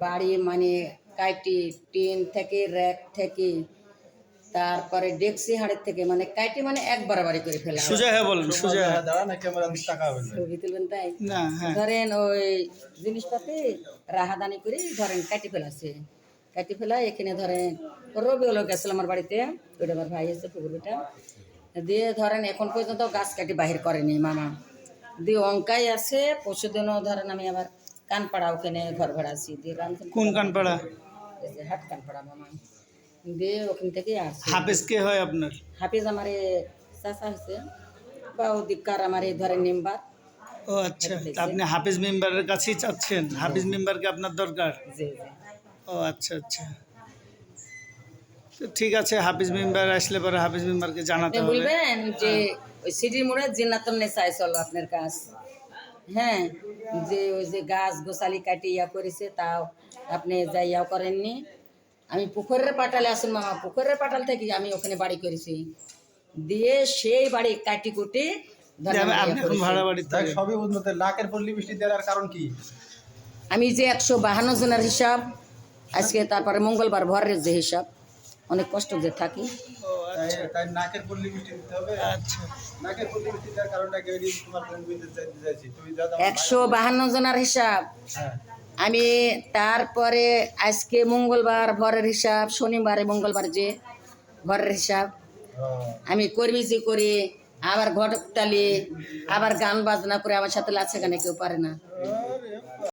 বাড়ি মানে কাইটি টিন থেকে র্যাক থেকে তারপরে ডেক্সি হাড়ের থেকে মানে কাইটি মানে এক বাড়াবাড়ি করে ফেলা হয়। সোজা হ্যাঁ বলেন, সোজা হ্যাঁ। ছবি তুলবেন তাই না হ্যাঁ, ধরেন ওই জিনিসপাতি রাহাদানি করে ধরেন কাটি ফেলাছে, কাটি ফেলা এখানে ধরেন রবি হলো গেছিল আমার বাড়িতে, ওইটা আমার ভাই এসে পুকুরটা দিয়ে ধরেন এখন পর্যন্ত গাছ কাটি বাহির করেনি মামা দিয়ে অঙ্কাই আছে। পরশু দিনও ধরেন আমি আবার কানপাড়া ওখানে ঘর ভাড়া আছি দিয়ে কোন কানপাড়া? এই যে হাট কানপাড়া মামা দিয়ে ওখান থেকে আসছি। হাফেজ কে হয় আপনার? হাফিজ আমার চাষা হয়েছে বা ওদিককার আমার এই ধরেন মেম্বার। ও আচ্ছা, তা আপনি হাফেজ মেম্বারের কাছেই চাচ্ছেন? হাফেজ মেম্বারকে আপনার দরকার? জি জি ও আচ্ছা আচ্ছা, তো ঠিক আছে, হাফিজ মেম্বার আসলে পরে হাফিজ মেম্বারকে জানাতে আপনি হবে। বলবেন যে ওই সিডির মোড়ে জিন্নাতুন নেসায় চলো আপনার কাজ, হ্যাঁ যে ওই যে গাছ গোছালি কাটি ইয়া করেছে তাও আপনি যাই ইয়া করেননি। আমি পুকুরের পাটালে আসুন মামা, পুকুরের পাটাল থেকে আমি ওখানে বাড়ি করেছি দিয়ে সেই বাড়ি কাটি কুটি যে আপনি এখন ভাড়া বাড়িতে দেখ সবই উন্নত লাখের পল্লী বৃষ্টি দেওয়ার কারণ কি? আমি যে 152 জনের হিসাব আজকে, তারপরে মঙ্গলবার ভরের যে হিসাব অনেক কষ্ট যে থাকি। তাই নাকের পল্লী বৃষ্টি দিতে হবে। আচ্ছা, নাকের পল্লী বৃষ্টি দেওয়ার কারণটা কি ওই তোমার কোন বিন্দু চাইছি তুমি দাদা 152 জনের হিসাব হ্যাঁ আমি, তারপরে আজকে মঙ্গলবার ভরের হিসাব, শনিবারে মঙ্গলবার যে ভরের হিসাব আমি করবি যে করি, আবার ঘটক তালি আবার গান বাজনা করে আমার সাথে লাচে গানে কেউ পারে না।